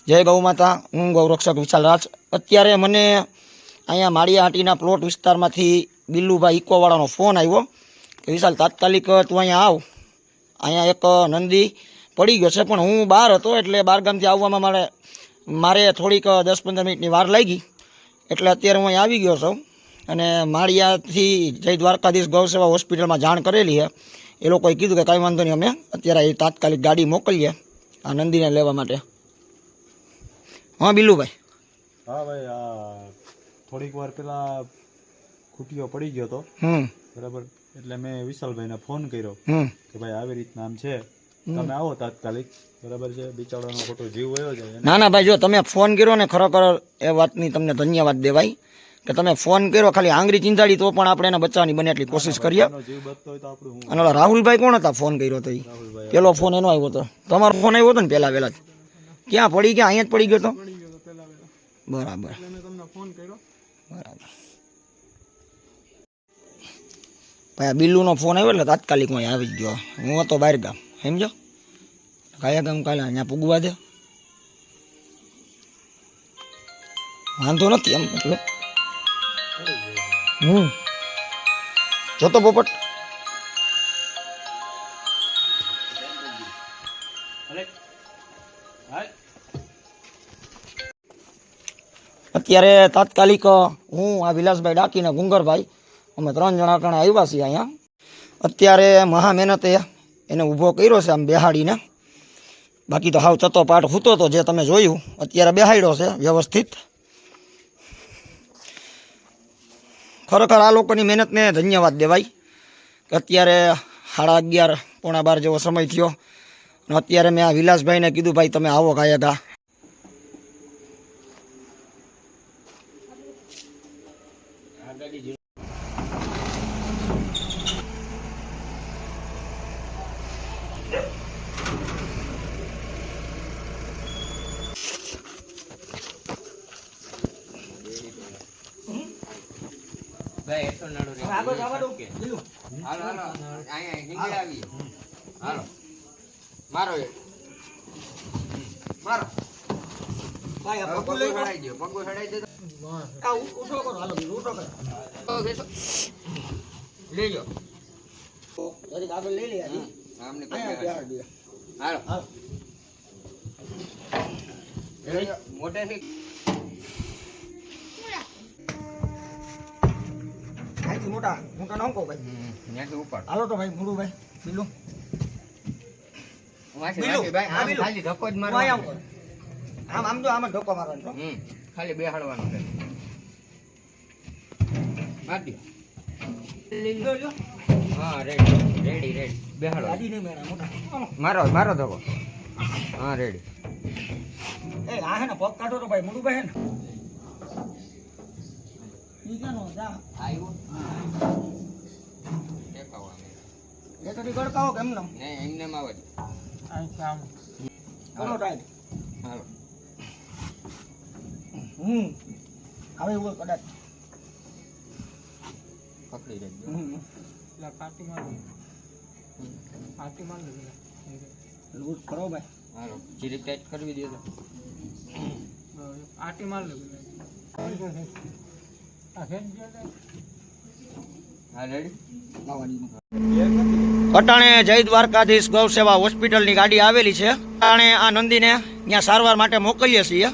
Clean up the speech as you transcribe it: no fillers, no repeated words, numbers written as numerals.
જય ગૌ માતા। હું ગૌરક્ષક વિશાલ રાજ। અત્યારે મને અહીંયા માળિયાહાટીના પ્લોટ વિસ્તારમાંથી બિલ્લુભાઈ ઇકોવાળાનો ફોન આવ્યો કે વિશાલ તાત્કાલિક તું અહીંયા આવ, અહીંયા એક નંદી પડી ગયો છે, પણ હું બહાર હતો એટલે બહારગામથી આવવામાં મારે થોડીક 10-15 મિનિટની વાર લાગી, એટલે અત્યારે હું અહીંયા આવી ગયો છું અને માળિયાથી જય દ્વારકાધીશ ગૌસેવા હોસ્પિટલમાં જાણ કરેલી છે। એ લોકોએ કીધું કે કાંઈ વાંધો નહીં, અમે અત્યારે તાત્કાલિક ગાડી મોકલીએ આ નંદીને લેવા માટે। हाँ बिल्लूभाई। हाँ भाई, थोड़ी वार पहला खूटियो पड़ी गयो तो बराबर, એટલે મેં વિશાલભાઈને ફોન કર્યો કે ભાઈ આવી રીતના આમ છે, તમે આવો તાત્કાલિક, બરાબર છે, બિચારાનો ખોટો જીવ વયો જાય। ના ના ભાઈ, જો તમે ફોન કર્યો ને ખરેખર એ વાતની તમને ધન્યવાદ દેવાય કે તમે ફોન કર્યો, ખાલી આંગળી ચીંધાડી તો પણ આપણે એને બચાવવાની બને એટલી કોશિશ કરીએ। જીવ બચતો હોય તો આપણું અને ઓલા રાહુલભાઈ કોણ હતા ફોન કર્યો તો? પેલો ફોન એનો આવ્યો હતો, તમારો ફોન આવ્યો હતો ને પહેલા જ? ક્યાં પડી ગયા? અહીંયા જ પડી ગયો તો? બરાબર બરાબર ભાઈ, આ બિલ્લુનો ફોન આવ્યો એટલે તાત્કાલિક હું આવી ગયો। હું હતો બહાર ગામ, સમજો, કયા ગામ કાલે અહીંયા પૂગવા દે, વાંધો નથી એમ એટલે। જોતો પોપટ અત્યારે તાત્કાલિક હું આ વિલાસભાઈ ડાકીને ગુંગરભાઈ અમે 3 જણા કણે આવ્યા છીએ અહીંયા। અત્યારે મહા મહેનતે એને ઊભો કર્યો છે આમ બેહાડીને, બાકી તો હાવ ચતો પાટ હૂતો તો જે તમે જોયું, અત્યારે બેહાડ્યો છે વ્યવસ્થિત। ખરેખર આ લોકોની મહેનતને ધન્યવાદ દેવાય કે અત્યારે 11:30 પોણા 12 જેવો સમય થયો અને અત્યારે મેં આ વિલાસભાઈને કીધું ભાઈ તમે આવો ગાયગા। ભાઈ એટલો નાડો રે આગળ જવા દો કે હાલો હાલો અહીંયા હિંગળે આવી હાલો મારો મારો ભાઈ આ પગો લઈ ચડાઈ દો, પગો ચડાઈ દે આ ઉઠો કરો, હાલો ઉઠો કરો, લેજો જરી આગળ લઈ લે આજી આમને પગે હાલો હાલો મોટે થી મોટા મોટા નામ કહો ભાઈ, ત્યાંથી ઉપર હાલો તો ભાઈ મુડું ભાઈ બિલ્લુ ભાઈ આમ ખાલી ધક્કો જ મારવાનો, આમ આમ તો આમ જ ધક્કો મારવાનો, ખાલી બેહાડવાનો છે, માર દો લ્યો। હા રેડી રેડી રેડી બેહાડો, ગાડી નહીં મેળા મોટા મારો મારો ધક્કો, હા રેડી। એ આ હે ને પગ કાઢો તો ભાઈ મુડું ભાઈ હે ને ગડકાવો કેમ ને એમને આવે હવે એવું કદાચ પકડી જાય લૂઝ કરો ભાઈ, હાલો જીરી ટાઈટ કરવી દે તો આટી માર લે અટાણે જય દ્વારકાધીશ ગૌસેવા હોસ્પિટલની ગાડી આવેલી છે। અટાણે આ નંદીને ત્યાં સારવાર માટે મોકલીએ છીએ।